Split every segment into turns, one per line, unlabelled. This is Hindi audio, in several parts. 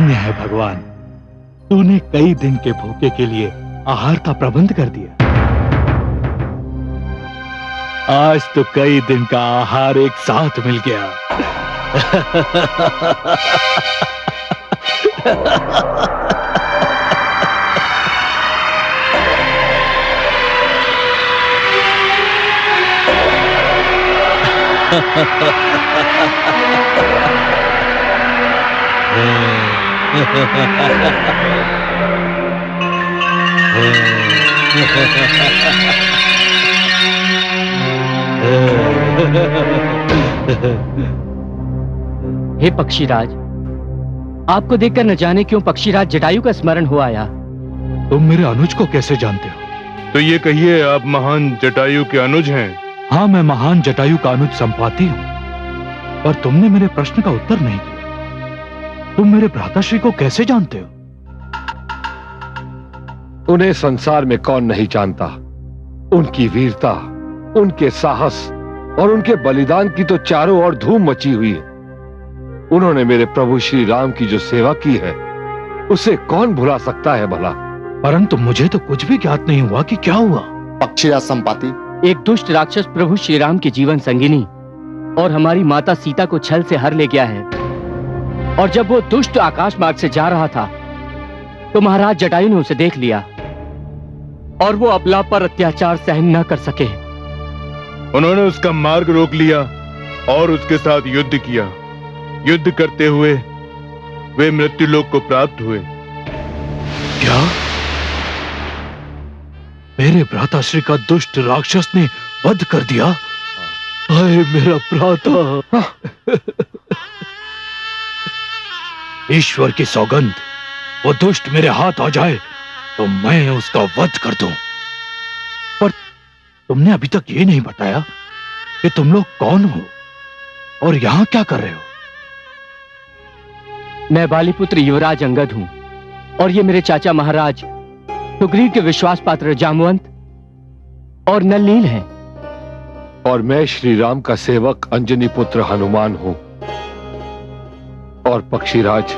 धन्य है भगवान, तूने कई दिन के भूखे के लिए आहार का प्रबंध कर दिया। आज तो कई दिन का आहार एक साथ मिल गया।
हे पक्षीराज, आपको देखकर न जाने क्यों पक्षीराज जटायु का स्मरण हो आया।
तुम मेरे अनुज को कैसे जानते हो?
तो ये कहिए, आप महान जटायु के अनुज हैं?
हाँ, मैं महान जटायु का अनुज संपाति हूँ, पर तुमने मेरे प्रश्न का उत्तर नहीं दिया। तुम मेरे भ्राताश्री को कैसे जानते हो?
उन्हें संसार में कौन नहीं जानता। उनकी वीरता, उनके साहस और उनके बलिदान की तो चारों ओर धूम मची हुई है। उन्होंने मेरे प्रभु श्री राम की जो सेवा की है, उसे कौन भुला सकता है भला।
परंतु मुझे तो कुछ भी ज्ञात नहीं हुआ कि क्या हुआ।
पक्षीराज संपाति,
एक दुष्ट राक्षस प्रभु श्री राम की जीवन संगिनी और हमारी माता सीता को छल से हर ले गया है। और जब वो दुष्ट आकाश मार्ग से जा रहा था तो महाराज जटायु ने उसे देख लिया और वो अबला पर अत्याचार सहन न कर सके।
उन्होंने उसका मार्ग रोक लिया और उसके साथ युद्ध किया। युद्ध करते हुए वे मृत्युलोक को प्राप्त हुए।
क्या मेरे भ्राताश्री का दुष्ट राक्षस ने वध कर दिया? हाय मेरा भ्राता! ईश्वर की सौगंध, वो दुष्ट मेरे हाथ आ जाए तो मैं उसका वध कर दूं। पर तुमने अभी तक ये नहीं बताया कि तुम लोग कौन हो और यहां क्या कर रहे हो?
मैं बालीपुत्र युवराज अंगद हूं और ये मेरे चाचा महाराज सुग्रीव के विश्वास पात्र जामवंत और नलनील हैं।
और मैं श्री राम का सेवक अंजनी पुत्र हनुमान हूं। और पक्षीराज,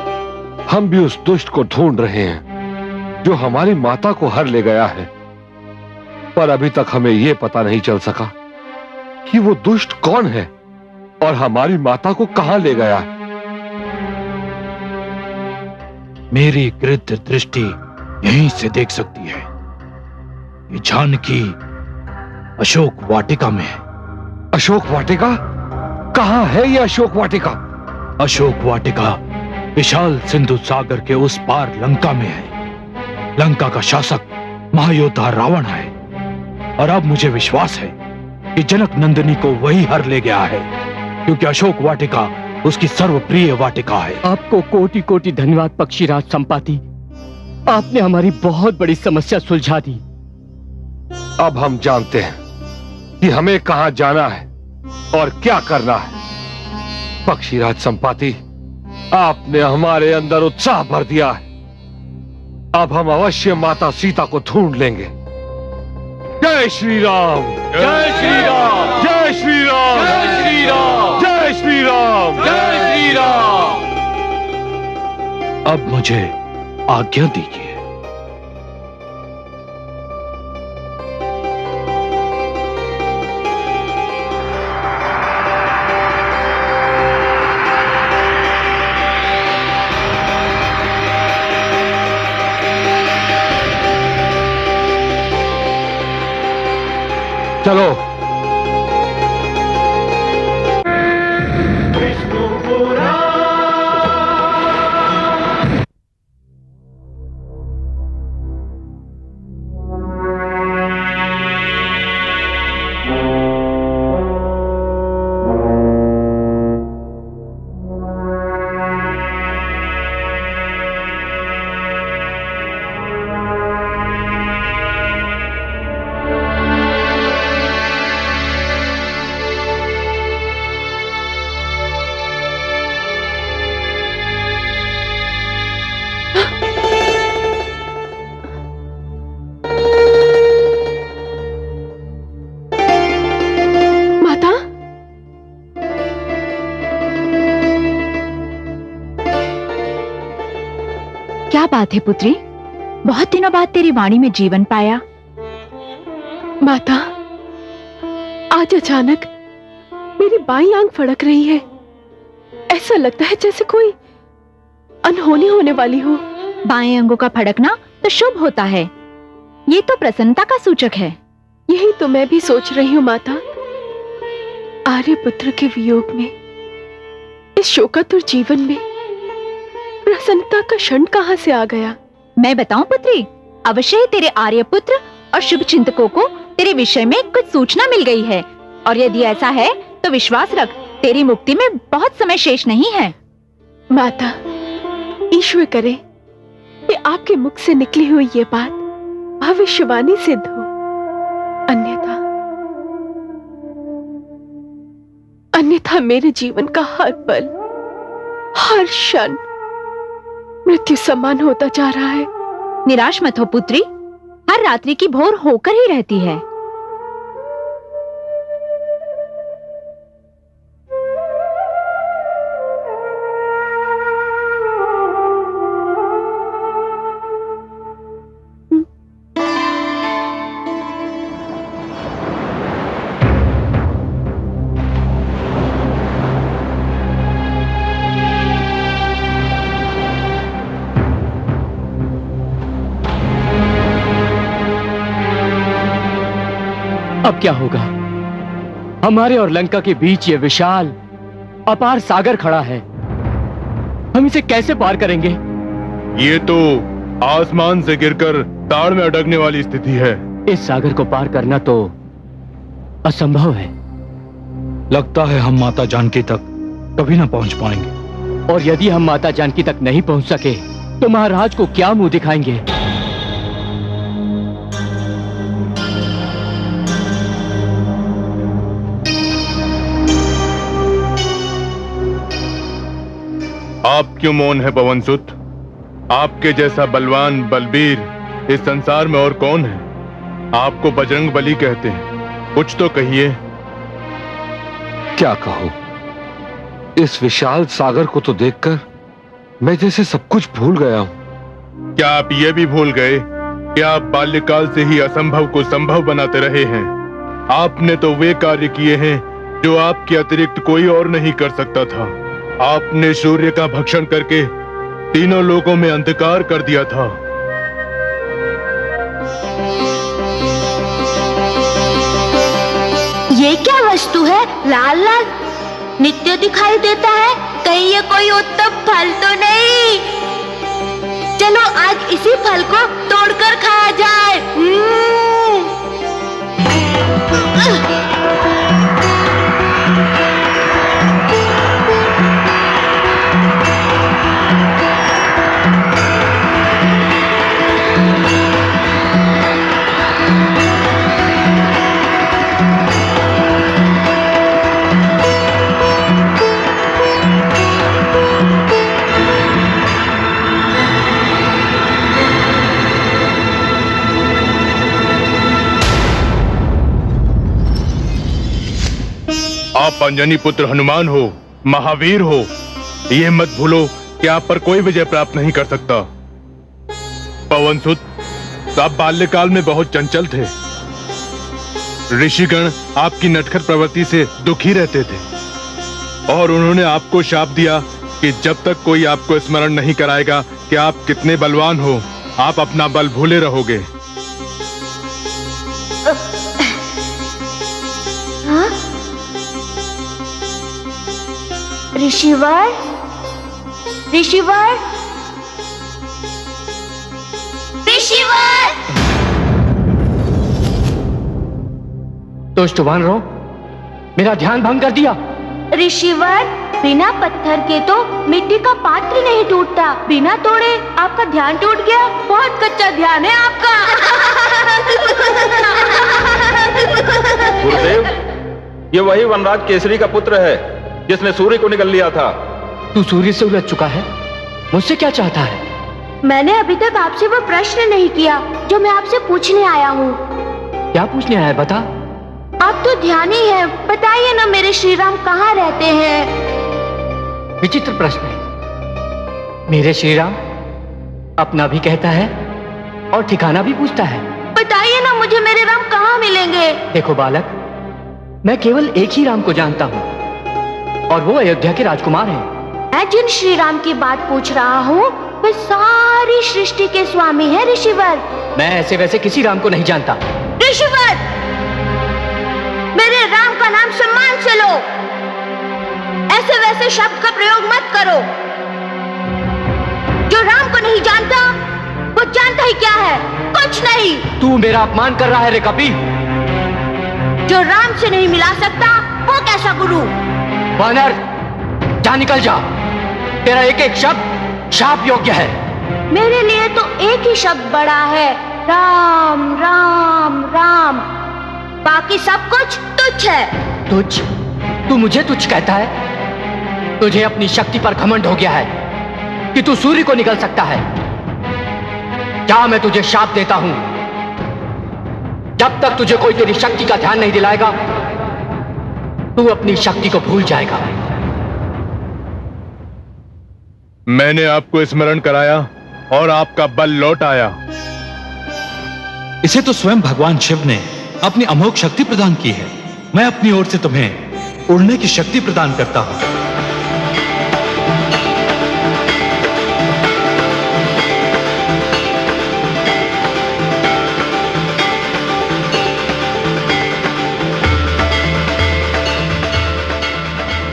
हम भी उस दुष्ट को ढूंढ रहे हैं जो हमारी माता को हर ले गया है। पर अभी तक हमें यह पता नहीं चल सका कि वो दुष्ट कौन है और हमारी माता को कहां ले गया है।
मेरी गृध्र दृष्टि यहीं से देख सकती है। ये जानकी अशोक वाटिका में है।
अशोक वाटिका? कहां है ये अशोक वाटिका?
अशोक वाटिका विशाल सिंधु सागर के उस पार लंका में है। लंका का शासक महायोद्धा रावण है और अब मुझे विश्वास है कि जनक नंदिनी को वही हर ले गया है, क्योंकि अशोक वाटिका उसकी सर्वप्रिय वाटिका है।
आपको कोटि कोटि धन्यवाद पक्षीराज संपाति, आपने हमारी बहुत बड़ी समस्या सुलझा दी।
अब हम जानते हैं कि हमें कहां जाना है और क्या करना है। पक्षीराज संपाति, आपने हमारे अंदर उत्साह भर दिया है। अब हम अवश्य माता सीता को ढूंढ लेंगे। जय श्री राम!
जय श्री राम!
जय श्री राम!
जय श्री राम!
जय श्री राम!
जय श्री राम!
अब मुझे आज्ञा दीजिए।
चलो।
बात है पुत्री? बहुत दिनों बाद तेरी वाणी में जीवन पाया।
माता, आज अचानक मेरी बाईं आंख फड़क रही है। ऐसा लगता है जैसे कोई अनहोनी होने वाली हो।
बाएं अंगों का फड़कना तो शुभ होता है, ये तो प्रसन्नता का सूचक है।
यही तो मैं भी सोच रही हूँ माता। आर्यपुत्र के वियोग में, इस शोकातुर जीवन में प्रसन्नता का क्षण कहाँ से आ गया?
मैं बताऊं पुत्री, अवश्य ही तेरे आर्यपुत्र और शुभ चिंतकों को तेरे विषय में कुछ सूचना मिल गई है, और यदि ऐसा है तो विश्वास रख, तेरी मुक्ति में बहुत समय शेष नहीं है।
माता, ईश्वर करे कि आपके मुख से निकली हुई ये बात भविष्यवाणी सिद्ध हो, अन्यथा मेरे जीवन का हर पल, हर क्षण मृत्यु समान होता जा रहा है।
निराश मत हो पुत्री, हर रात्रि की भोर होकर ही रहती है।
अब क्या होगा? हमारे और लंका के बीच ये विशाल अपार सागर खड़ा है, हम इसे कैसे पार करेंगे?
ये तो आसमान से गिरकर ताड़ में अटकने वाली स्थिति है।
इस सागर को पार करना तो असंभव है।
लगता है हम माता जानकी तक कभी ना पहुंच पाएंगे।
और यदि हम माता जानकी तक नहीं पहुंच सके तो महाराज को क्या मुंह दिखाएंगे?
आप क्यों मौन है पवनसुत? आपके जैसा बलवान बलबीर इस संसार में और कौन है? आपको बजरंग बली कहते हैं, कुछ तो कहिए।
क्या कहूं? इस विशाल सागर को तो देखकर मैं जैसे सब कुछ भूल गया हूं।
क्या आप ये भी भूल गए कि आप बाल्यकाल से ही असंभव को संभव बनाते रहे हैं? आपने तो वे कार्य किए हैं जो आपके अतिरिक्त कोई और नहीं कर सकता था। आपने सूर्य का भक्षण करके तीनों लोकों में अंधकार कर दिया था।
ये क्या वस्तु है? लाल लाल नित्य दिखाई देता है, कहीं ये कोई उत्तम फल तो नहीं? चलो आज इसी फल को तोड़कर खाया जाए।
आप अंजनी पुत्र हनुमान हो, महावीर हो। ये मत भूलो कि आप पर कोई विजय प्राप्त नहीं कर सकता। पवनसुत, आप बाल्यकाल में बहुत चंचल थे। ऋषिगण आपकी नटखट प्रवृत्ति से दुखी रहते थे और उन्होंने आपको शाप दिया कि जब तक कोई आपको स्मरण नहीं कराएगा कि आप कितने बलवान हो, आप अपना बल भूले रहोगे।
ऋषिवर, ऋषिवर, ऋषिवर!
दुष्टवान रहो, मेरा ध्यान भंग कर दिया।
ऋषिवर, बिना पत्थर के तो मिट्टी का पात्र नहीं टूटता, बिना तोड़े आपका ध्यान टूट गया। बहुत कच्चा ध्यान है आपका।
गुरुदेव, ये वही वनराज केसरी का पुत्र है जिसने सूर्य को निगल लिया था।
तू सूर्य से उलझ चुका है, मुझसे क्या चाहता है?
मैंने अभी तक आपसे वो प्रश्न नहीं किया जो मैं आपसे पूछने आया हूँ।
क्या पूछने आया है, बता।
आप तो ध्यानी हैं, बताइए ना मेरे श्री राम कहाँ रहते हैं?
विचित्र प्रश्न है। मेरे श्री राम अपना भी कहता है और ठिकाना भी पूछता है।
बताइए ना मुझे मेरे राम कहाँ मिलेंगे?
देखो बालक, मैं केवल एक ही राम को जानता हूँ और वो अयोध्या के राजकुमार हैं।
मैं जिन श्री राम की बात पूछ रहा हूँ वे सारी सृष्टि के स्वामी हैं ऋषिवर।
मैं ऐसे वैसे किसी राम को नहीं जानता।
ऋषिवर, मेरे राम का नाम सम्मान से लो, ऐसे वैसे शब्द का प्रयोग मत करो। जो राम को नहीं जानता वो जानता ही क्या है? कुछ नहीं।
तू मेरा अपमान कर रहा है रे कपी।
जो राम से नहीं मिला सकता वो कैसा गुरु?
वानर, जा निकल जा। तेरा एक एक शब्द शाप योग्य है।
मेरे लिए तो एक ही शब्द बड़ा है, राम राम राम। बाकी सब कुछ तुच्छ है।
तुच्छ? तू मुझे तुच्छ कहता है? तुझे अपनी शक्ति पर घमंड हो गया है कि तू सूर्य को निकल सकता है। क्या मैं तुझे शाप देता हूं, जब तक तुझे कोई तेरी शक्ति का ध्यान नहीं दिलाएगा तू अपनी शक्ति को भूल जाएगा।
मैंने आपको स्मरण कराया और आपका बल लौट आया।
इसे तो स्वयं भगवान शिव ने अपनी अमोघ शक्ति प्रदान की है। मैं अपनी ओर से तुम्हें उड़ने की शक्ति प्रदान करता हूं।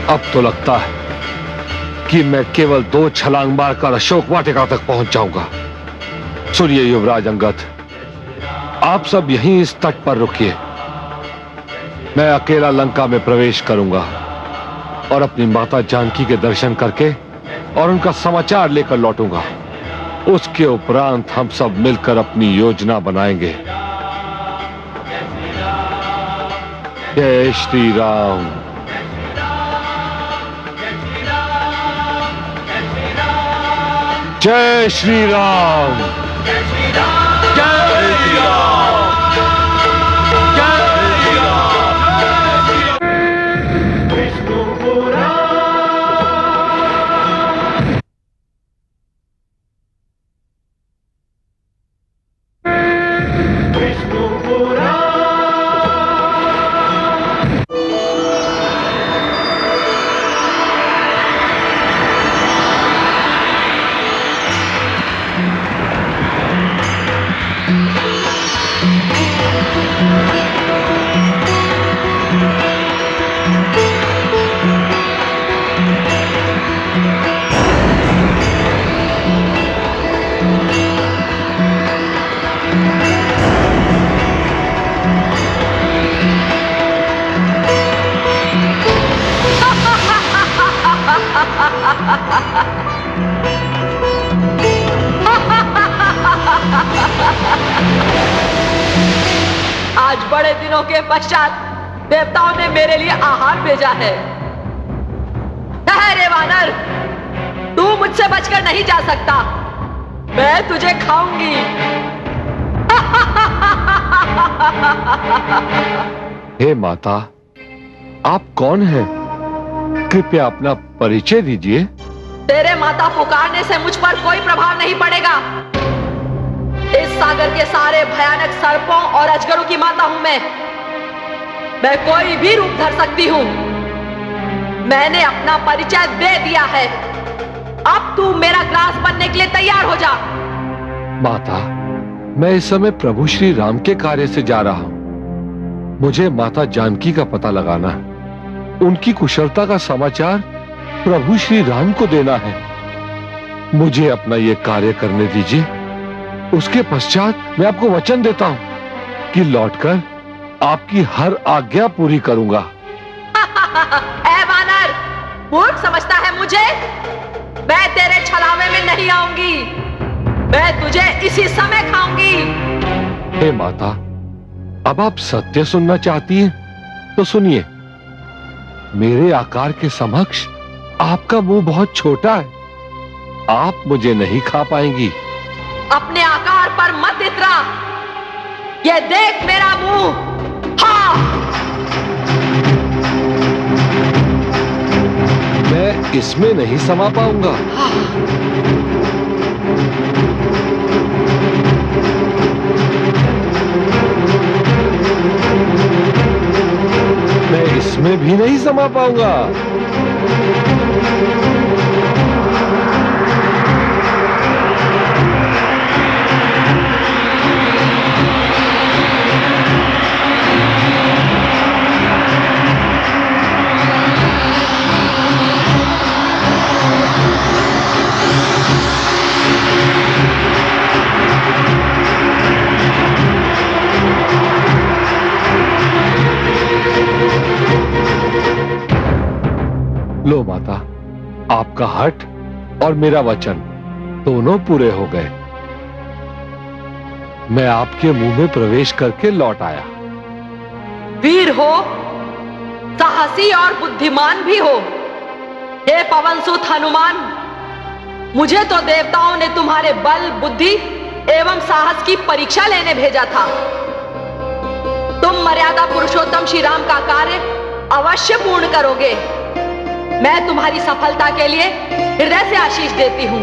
अब तो लगता है कि मैं केवल 2 छलांग मारकर अशोक वाटिका तक पहुंच जाऊंगा। सुनिए युवराज अंगद, आप सब यहीं इस तट पर रुकिए। मैं अकेला लंका में प्रवेश करूंगा और अपनी माता जानकी के दर्शन करके और उनका समाचार लेकर लौटूंगा। उसके उपरांत हम सब मिलकर अपनी योजना बनाएंगे। जय श्री राम। जय श्री राम। जय श्री राम। जय श्री राम। जय श्री राम। विष्णुपुरा। विष्णुपुरा।
आज बड़े दिनों के पश्चात देवताओं ने मेरे लिए आहार भेजा है। ठहरे वानर, तू मुझसे बचकर नहीं जा सकता। मैं तुझे खाऊंगी।
हे माता, आप कौन हैं? कृपया अपना परिचय दीजिए।
तेरे माता पुकारने से मुझ पर कोई प्रभाव नहीं पड़ेगा। इस सागर के सारे भयानक सर्पों और अजगरों की माता हूं मैं कोई भी रूप धर सकती हूं। मैंने अपना परिचय दे दिया है। अब तू मेरा ग्रास बनने के लिए तैयार हो जा।
माता, मैं इस समय प्रभु श्री राम के कार्य से जा रहा हूं। मुझे माता जानकी का पता लगाना है। उनकी कुशलता का समाचार प्रभु श्री राम को देना है। मुझे अपना यह कार्य करने दीजिए। उसके पश्चात मैं आपको वचन देता हूं कि लौटकर आपकी हर आज्ञा पूरी करूंगा।
ऐ वानर, मूर्ख समझता है मुझे? मैं तेरे छलावे में नहीं आऊंगी। मैं तुझे इसी समय खाऊंगी।
हे माता, अब आप सत्य सुनना चाहती हैं तो सुनिए। मेरे आकार के समक्ष आपका मुंह बहुत छोटा है। आप मुझे नहीं खा पाएंगी।
अपने आकार पर मत इतरा। ये देख मेरा मुंह। हाँ,
मैं इसमें नहीं समा पाऊंगा। में भी नहीं समा पाऊंगा। लो माता, आपका हठ और मेरा वचन दोनों पूरे हो गए। मैं आपके मुंह में प्रवेश करके लौट आया।
वीर हो, साहसी और बुद्धिमान भी हो। हे पवनसुत हनुमान, मुझे तो देवताओं ने तुम्हारे बल, बुद्धि एवं साहस की परीक्षा लेने भेजा था। तुम मर्यादा पुरुषोत्तम श्री राम का कार्य अवश्य पूर्ण करोगे। मैं तुम्हारी सफलता के लिए हृदय से आशीष देती हूँ।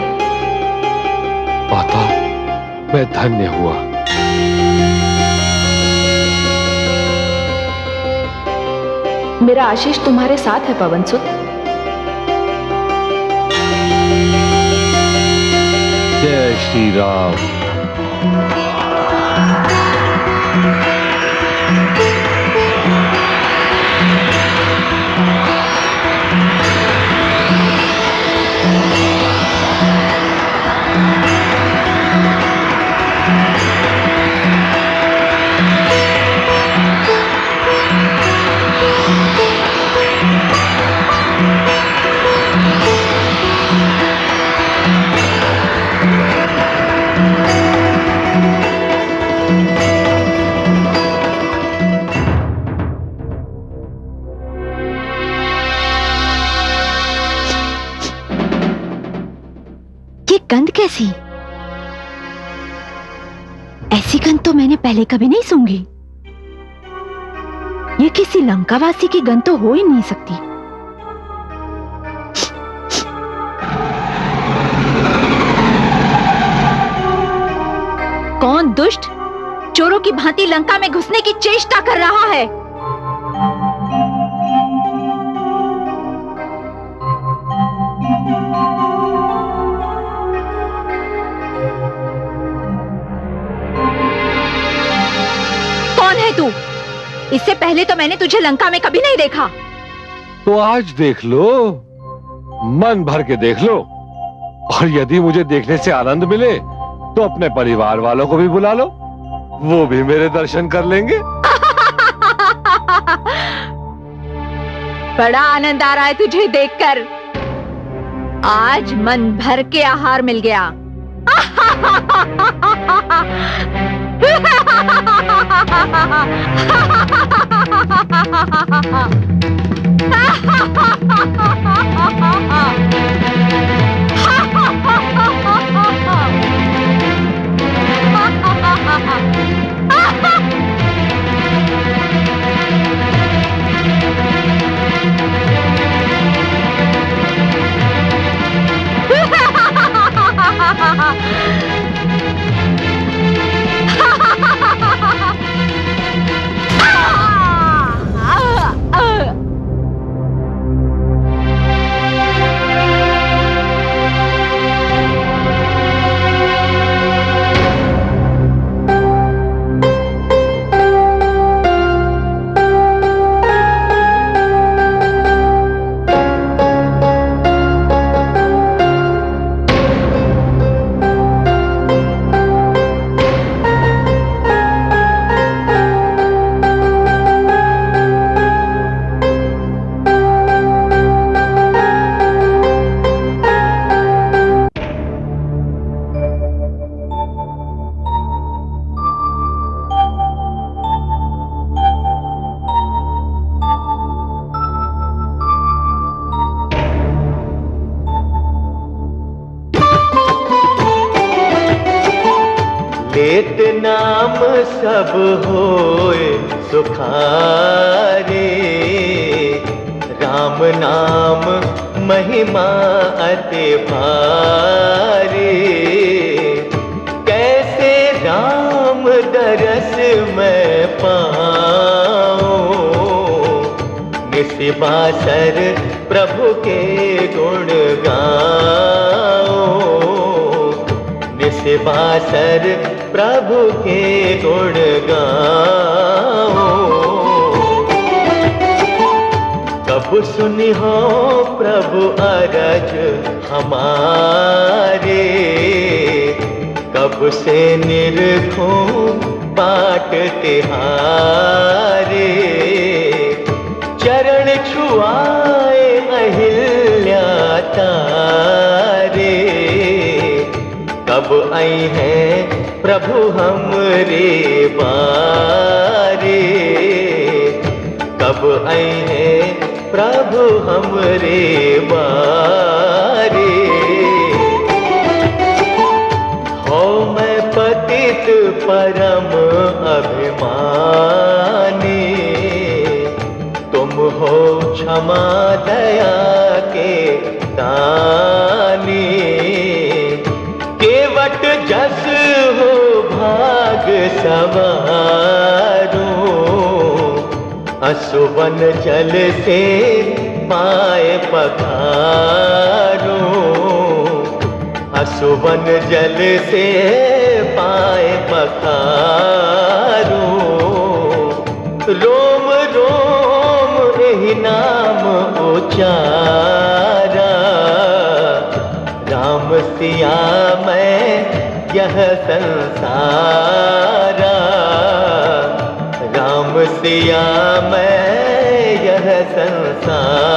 माता, मैं धन्य हुआ।
मेरा आशीष तुम्हारे साथ है पवनसुत।
जय श्री राम।
गंध कैसी? ऐसी गंध तो मैंने पहले कभी नहीं सूंघी। ये किसी लंकावासी की गंध तो हो ही नहीं सकती। कौन दुष्ट चोरों की भांति लंका में घुसने की चेष्टा कर रहा है? तू, इससे पहले तो मैंने तुझे लंका में कभी नहीं देखा।
तो आज देख लो, मन भर के देख लो, और यदि मुझे देखने से आनंद मिले तो अपने परिवार वालों को भी बुला लो, वो भी मेरे दर्शन कर लेंगे।
बड़ा आनंद आ रहा है तुझे देखकर। आज मन भर के आहार मिल गया।
लेत नाम सब होए सुखारे, राम नाम महिमा अति भारी। कैसे राम दरस मैं पाऊं, निस्बासर प्रभु के गुण गाओ, निस्बासर प्रभु के गुण गाओ। कब सुनी हो प्रभु अरज हमारे, कब से निरखूं बाट तिहारे। चरण छुआए अहिल्या तारे, कब आई हैं प्रभु हमरे बारे, कब आई हैं प्रभु हमरे बारे। हो मैं पतित परम अभिमानी, तुम हो क्षमा दया के दानी। केवट जस हो भाग सवारो, असुवन जल से पाए पखारो, असुवन जल से पाए पखारो। रोम रोम यही नाम उचारा, राम सिया मैं यह संसारा, राम सिया मैं यह संसारा।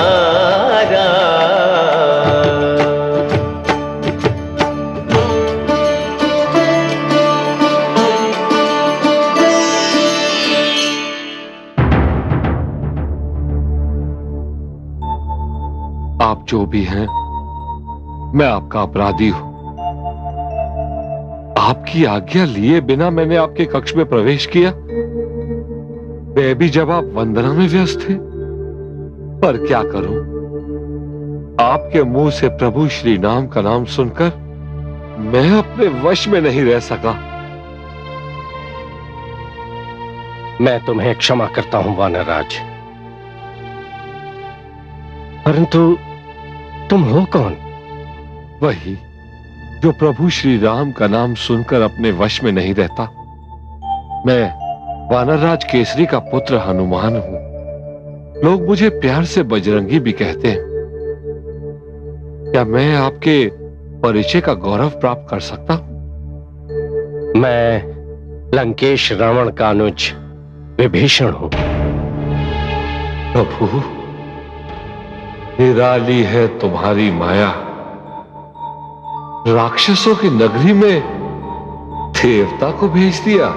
आप जो भी हैं, मैं आपका अपराधी हूं। आपकी आज्ञा लिए बिना मैंने आपके कक्ष में प्रवेश किया, वे भी जब आप वंदना में व्यस्त थे। पर क्या करूं, आपके मुंह से प्रभु श्री नाम का नाम सुनकर मैं अपने वश में नहीं रह सका।
मैं तुम्हें क्षमा करता हूं वानरराज, परंतु तुम हो कौन?
वही जो प्रभु श्री राम का नाम सुनकर अपने वश में नहीं रहता। मैं वानरराज केसरी का पुत्र हनुमान हूं। लोग मुझे प्यार से बजरंगी भी कहते हैं। क्या मैं आपके परिचय का गौरव प्राप्त कर सकता हूं?
मैं लंकेश रावण का अनुज विभीषण हूं।
प्रभु, निराली है तुम्हारी माया, राक्षसों की नगरी में देवता को भेज दिया।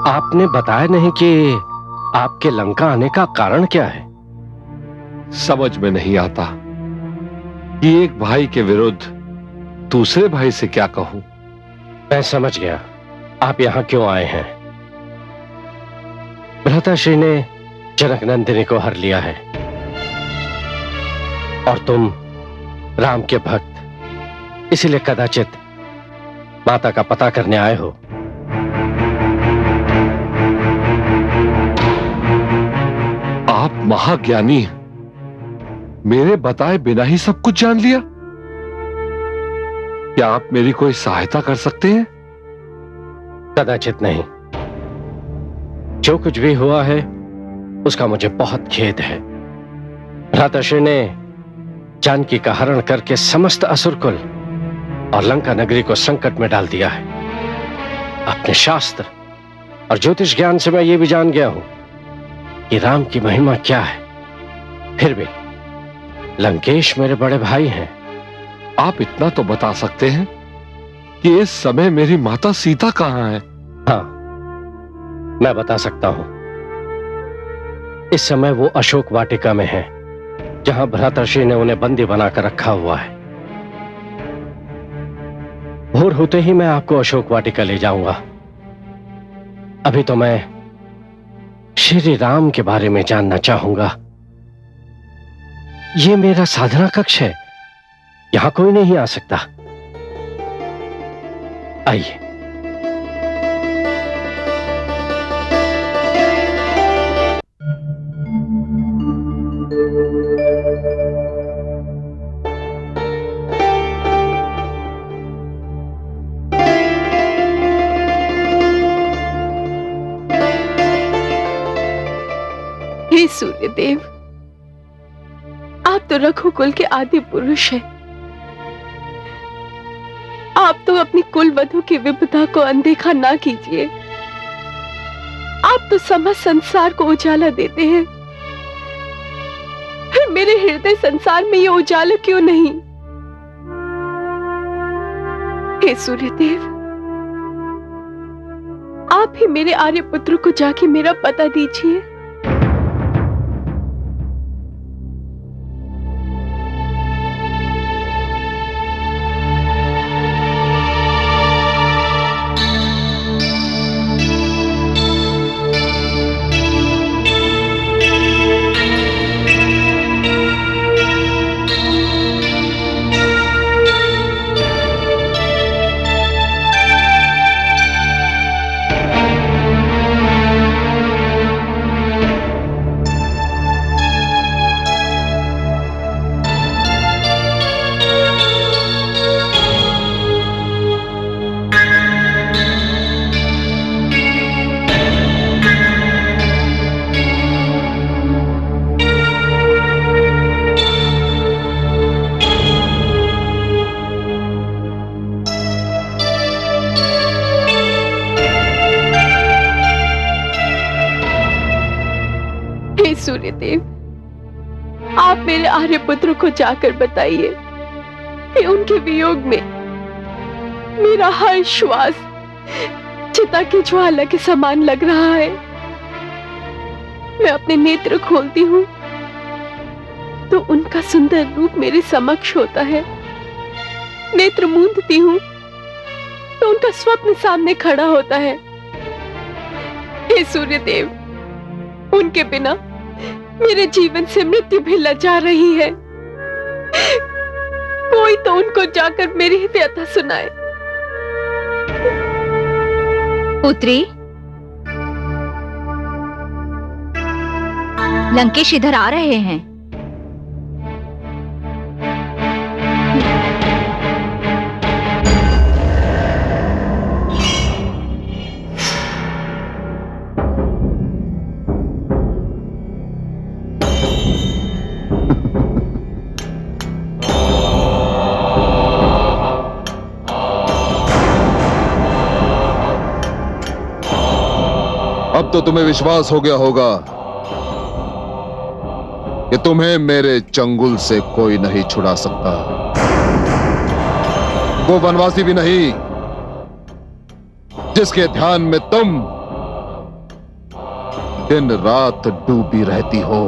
आपने बताया नहीं कि आपके लंका आने का कारण क्या है?
समझ में नहीं आता कि एक भाई के विरुद्ध दूसरे भाई से क्या कहूं।
मैं समझ गया आप यहां क्यों आए हैं। भ्राताश्री ने जनक नंदिनी को हर लिया है और तुम राम के भक्त, इसीलिए कदाचित माता का पता करने आए हो।
आप महाज्ञानी हैं, मेरे बताए बिना ही सब कुछ जान लिया। क्या आप मेरी कोई सहायता कर सकते हैं?
कदाचित नहीं। जो कुछ भी हुआ है उसका मुझे बहुत खेद है। भ्राताश्री ने जानकी का हरण करके समस्त असुरकुल और लंका नगरी को संकट में डाल दिया है। अपने शास्त्र और ज्योतिष ज्ञान से मैं ये भी जान गया हूं कि राम की महिमा क्या है। फिर भी लंकेश मेरे बड़े भाई हैं।
आप इतना तो बता सकते हैं कि इस समय मेरी माता सीता कहां है?
हाँ, मैं बता सकता हूं। इस समय वो अशोक वाटिका में है, जहां भ्राताश्री ने उन्हें बंदी बनाकर रखा हुआ है। भोर होते ही मैं आपको अशोक वाटिका ले जाऊंगा। अभी तो मैं श्री राम के बारे में जानना चाहूंगा। ये मेरा साधना कक्ष है, यहां कोई नहीं आ सकता। आइए।
हे सूर्यदेव, आप तो रघुकुल के आदि पुरुष हैं। आप तो अपनी कुल वधु की विपदा को अनदेखा ना कीजिए। आप तो समस्त संसार को उजाला देते हैं, फिर मेरे हृदय संसार में ये उजाला क्यों नहीं? हे सूर्यदेव, आप ही मेरे आर्यपुत्र को जाके मेरा पता दीजिए। सूर्यदेव, आप मेरे आर्यपुत्र को जाकर बताइए कि उनके वियोग में मेरा हर श्वास चिता की ज्वाला के समान लग रहा है। मैं अपने नेत्र खोलती हूँ तो उनका सुंदर रूप मेरे समक्ष होता है, नेत्र मूंदती हूँ तो उनका स्वप्न सामने खड़ा होता है। हे सूर्यदेव, उनके बिना मेरे जीवन से मृत्यु भी लजा रही है। कोई तो उनको जाकर मेरी व्यथा सुनाए।
पुत्री, लंकेश इधर आ रहे हैं।
अब तो तुम्हें विश्वास हो गया होगा कि तुम्हें मेरे चंगुल से कोई नहीं छुड़ा सकता, वो वनवासी भी नहीं जिसके ध्यान में तुम दिन रात डूबी रहती हो।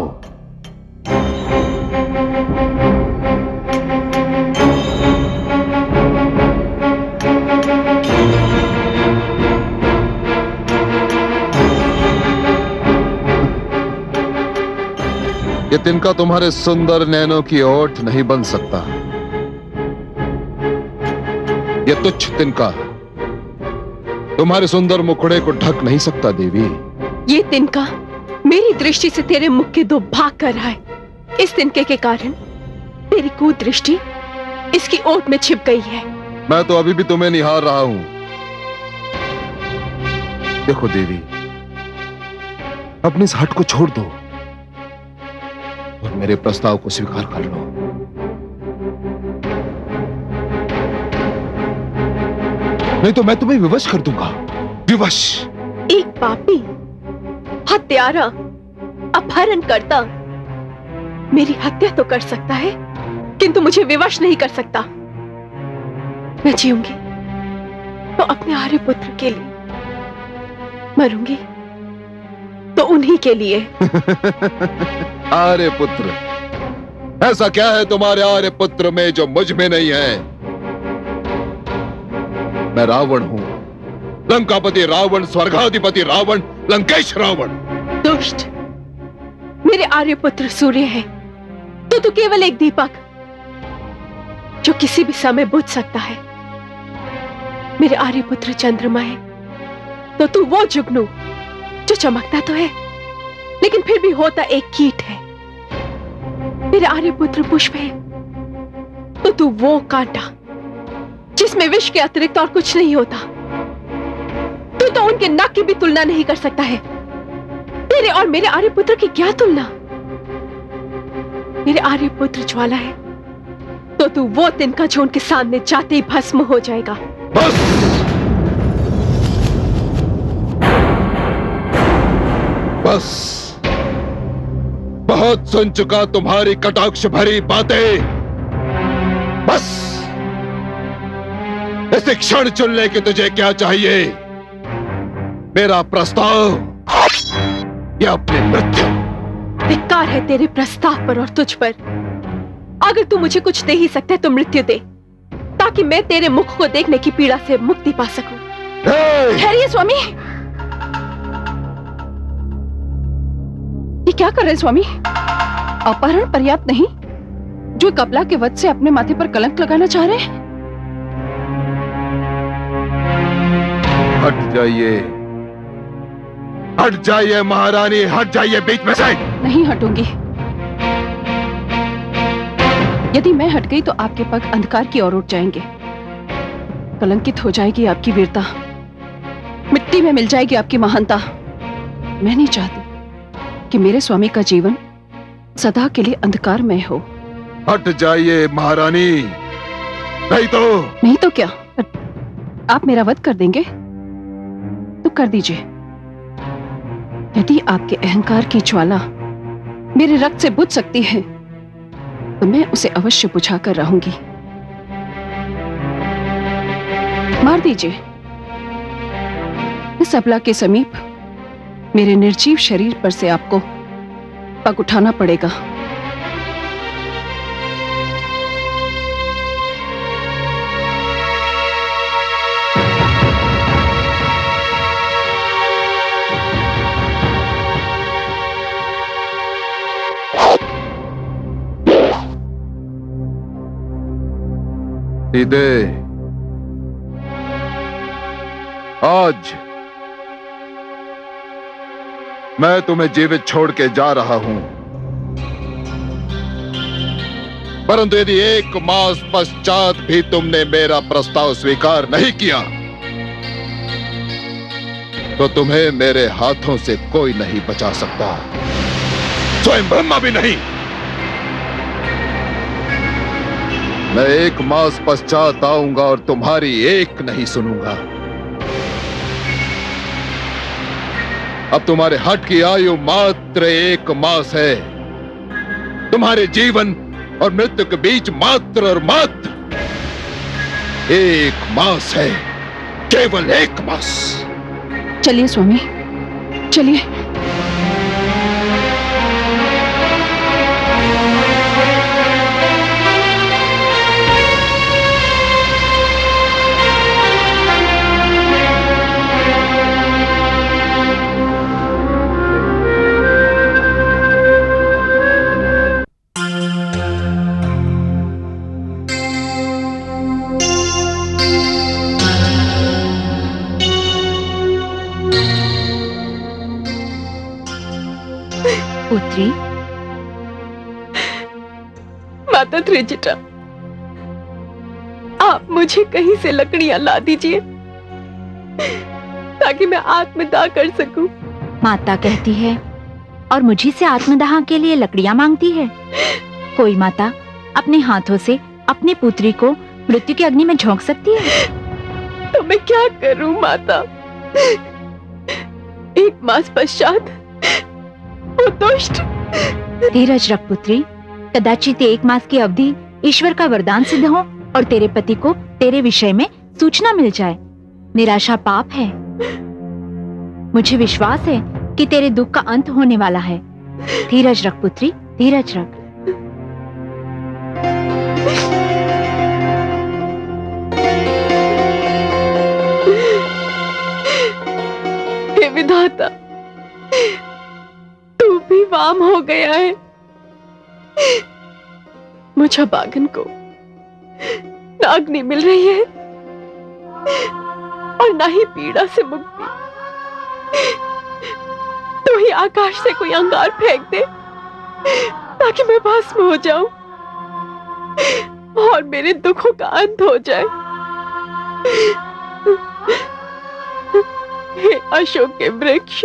ये तिनका तुम्हारे सुंदर नैनों की ओट नहीं बन सकता। ये तुच्छ तिनका तुम्हारे सुंदर मुखड़े को ढक नहीं सकता देवी।
ये तिनका मेरी दृष्टि से तेरे मुख के दो भाग कर रहा है। इस तिनके के कारण तेरी कुदृष्टि इसकी ओट में छिप गई है।
मैं तो अभी भी तुम्हें निहार रहा हूं। देखो देवी, अपने इस हट को छोड़ दो और मेरे प्रस्ताव को स्वीकार कर लो। नहीं तो मैं तुम्हें विवश कर दूंगा। विवश।
एक पापी, हत्यारा, अपहरणकर्ता मेरी हत्या तो कर सकता है, किंतु मुझे विवश नहीं कर सकता। मैं जीऊंगी तो अपने आर्यपुत्र के लिए, मरूंगी तो उन्हीं के लिए।
आर्यपुत्र, ऐसा क्या है तुम्हारे आर्यपुत्र में जो मुझ में नहीं है? मैं रावण हूं, लंकापति रावण, स्वर्गाधिपति रावण, लंकेश रावण।
दुष्ट, मेरे आर्यपुत्र सूर्य है तो तू केवल एक दीपक जो किसी भी समय बुझ सकता है। मेरे आर्यपुत्र चंद्रमा है तो तू वो जुगनू जो चमकता तो है लेकिन फिर भी होता एक कीट है। मेरे आर्यपुत्र पुष्प है तो तू वो कांटा जिसमें विष के अतिरिक्त और कुछ नहीं होता। तू तो उनके नख की भी तुलना नहीं कर सकता है। तेरे और मेरे आर्यपुत्र की क्या तुलना? मेरे आर्यपुत्र ज्वाला है तो तू वो तिनका जो उनके सामने जाते ही भस्म हो जाएगा।
बस बस, बहुत सुन चुका तुम्हारी कटाक्ष भरी बातें। बस इस क्षण चुन ले कि तुझे क्या चाहिए, मेरा प्रस्ताव या अपनी मृत्यु।
धिक्कार है तेरे प्रस्ताव पर और तुझ पर। अगर तू मुझे कुछ दे ही सकता है तो मृत्यु दे, ताकि मैं तेरे मुख को देखने की पीड़ा से मुक्ति पा सकूं। ठहरिए स्वामी, ये क्या कर रहे स्वामी? अपहरण पर्याप्त नहीं, जो कपला के वध से अपने माथे पर कलंक लगाना चाह रहे हैं।
हट जाइए महारानी, हट जाइए बीच में से।
नहीं हटूंगी। यदि मैं हट गई तो आपके पग अंधकार की ओर उठ जाएंगे, कलंकित हो जाएगी आपकी वीरता, मिट्टी में मिल जाएगी आपकी महानता। मैं नहीं चाहती कि मेरे स्वामी का जीवन सदा के लिए अंधकारमय हो।
हट जाइए महारानी, नहीं तो
क्या? आप मेरा वध कर देंगे तो कर दीजिए। यदि आपके अहंकार की ज्वाला मेरे रक्त से बुझ सकती है तो मैं उसे अवश्य बुझाकर रहूंगी। मार दीजिए। इस अबला के समीप मेरे निर्जीव शरीर पर से आपको पग उठाना पड़ेगा।
सीधे आज मैं तुम्हें जीवित छोड़ के जा रहा हूं, परंतु यदि 1 मास पश्चात भी तुमने मेरा प्रस्ताव स्वीकार नहीं किया तो तुम्हें मेरे हाथों से कोई नहीं बचा सकता, स्वयं ब्रह्मा भी नहीं। मैं 1 मास पश्चात आऊंगा और तुम्हारी एक नहीं सुनूंगा। अब तुम्हारे हट की आयु मात्र 1 मास है, तुम्हारे जीवन और मृत्यु के बीच मात्र और मात्र 1 मास है, केवल 1 मास।
चलिए स्वामी, चलिए।
पुत्री,
माता त्रिजटा, आप मुझे कहीं से लकड़ियां ला दीजिए ताकि मैं आत्मदाह कर सकूं।
माता कहती है और मुझी से आत्मदाह के लिए लकड़ियां मांगती है। कोई माता अपने हाथों से अपनी पुत्री को मृत्यु की अग्नि में झोंक सकती है?
तो मैं क्या करूं माता? 1 मास पश्चात वो दुष्ट।
धीरज रख पुत्री, कदाचित 1 मास की अवधि ईश्वर का वरदान सिद्ध हो और तेरे पति को तेरे विषय में सूचना मिल जाए। निराशा पाप है। मुझे विश्वास है कि तेरे दुख का अंत होने वाला है। धीरज रख पुत्री, धीरज रख।
हे विधाता, तू भी वाम हो गया है। मुझे बागन को न अग्नि मिल रही है और न ही पीड़ा से मुक्ति। तू ही आकाश से कोई अंगार फेंक दे ताकि मैं भस्म हो जाऊं और मेरे दुखों का अंत हो जाए। हे अशोक के वृक्ष,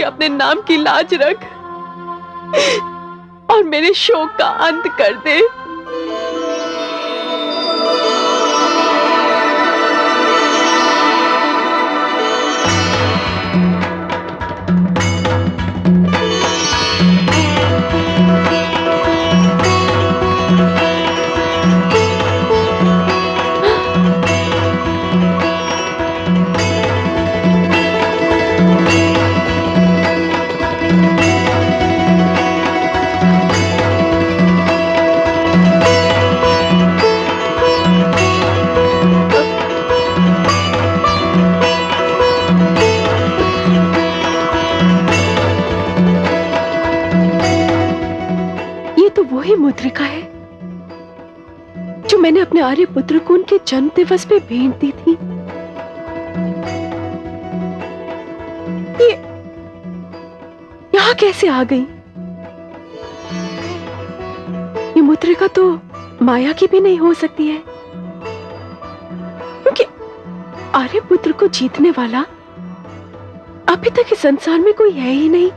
अपने नाम की लाज रख और मेरे शोक का अंत कर दे। वही मुद्रिका है जो मैंने अपने आर्यपुत्र को उनके जन्म दिवस पे भेंट दी थी। ये यहां कैसे आ गई? ये मुद्रिका तो माया की भी नहीं हो सकती है, क्योंकि आर्यपुत्र को जीतने वाला अभी तक इस संसार में कोई है ही नहीं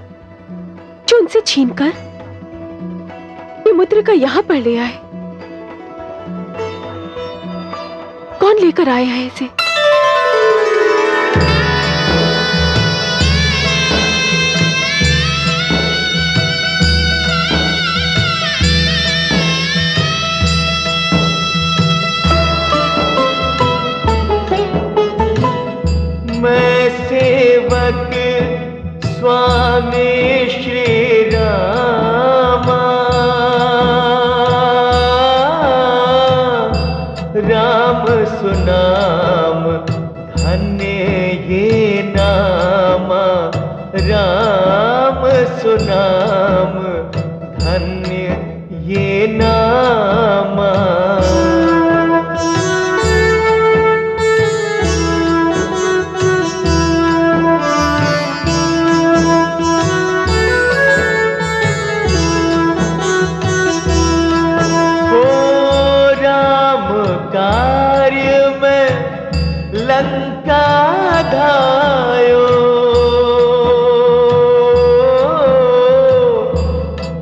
जो उनसे छीनकर ये मुद्रिका यहां पर ले आए। कौन लेकर आया है इसे?
मैं सेवक स्वामी श्री रामा, राम सुनाम धन्य ये नामा, राम सुनाम धन्य ये नामा। लंका धायो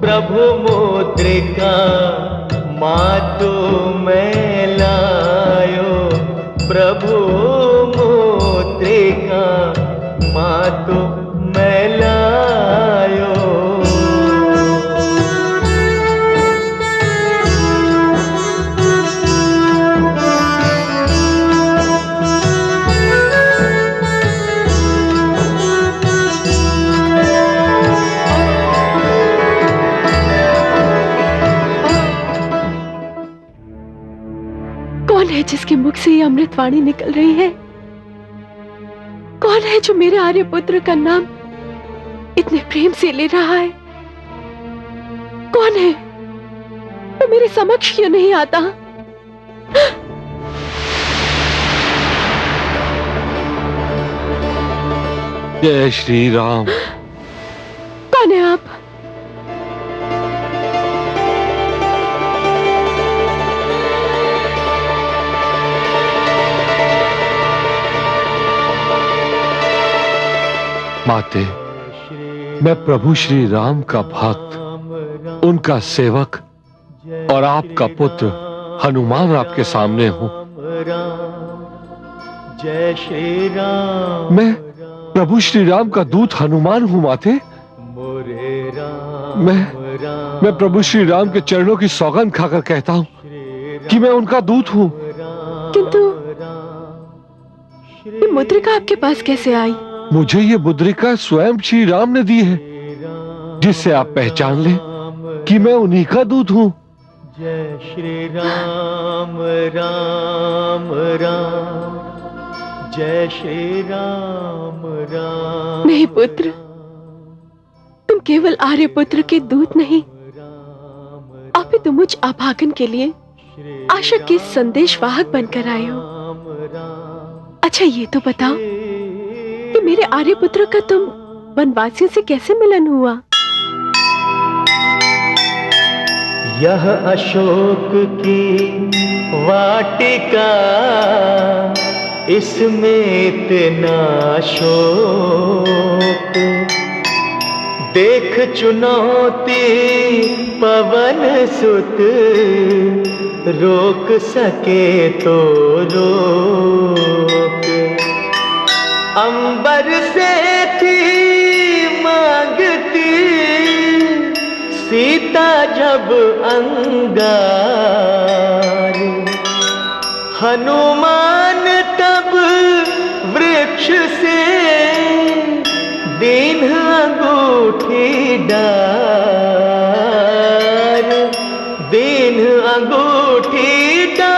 प्रभु मुद्रिका मातु मैं लायो, प्रभु मुद्रिका मातु मैं लायो।
कौन है जिसके मुख से ये अमृतवाणी निकल रही है? कौन है जो मेरे आर्यपुत्र का नाम इतने प्रेम से ले रहा है? कौन है तो मेरे समक्ष क्यों नहीं आता?
जय श्री राम।
कौन है आप?
माते, मैं प्रभु श्री राम का भक्त, उनका सेवक और आपका पुत्र हनुमान आपके सामने हूं।
जय श्री राम।
मैं प्रभु श्री राम का दूत हनुमान हूं माते। मैं प्रभु श्री राम के चरणों की सौगंध खाकर कहता हूं कि मैं उनका दूत हूं।
किंतु ये मुद्रिका आपके पास कैसे आई?
मुझे ये मुद्रिका स्वयं श्री राम ने दी है, जिससे आप पहचान लें कि मैं उन्हीं का दूत हूं।
जय श्री राम राम राम, जय श्री राम राम।
नहीं पुत्र, तुम केवल आर्यपुत्र के दूत नहीं, अभी तुम मुझ अभागन के लिए आशा के संदेशवाहक बनकर आए हो। अच्छा ये तो बताओ कि मेरे आर्यपुत्र का तुम वनवासियों से कैसे मिलन हुआ?
यह अशोक की वाटिका, इसमें इतना शोक, देख चुनौती पवन सुत, रोक सके तो रोक। अंबर से थी मांगती सीता जब अंगार, हनुमान तब वृक्ष से दीन अंगूठी डार, दीन अंगूठी डार।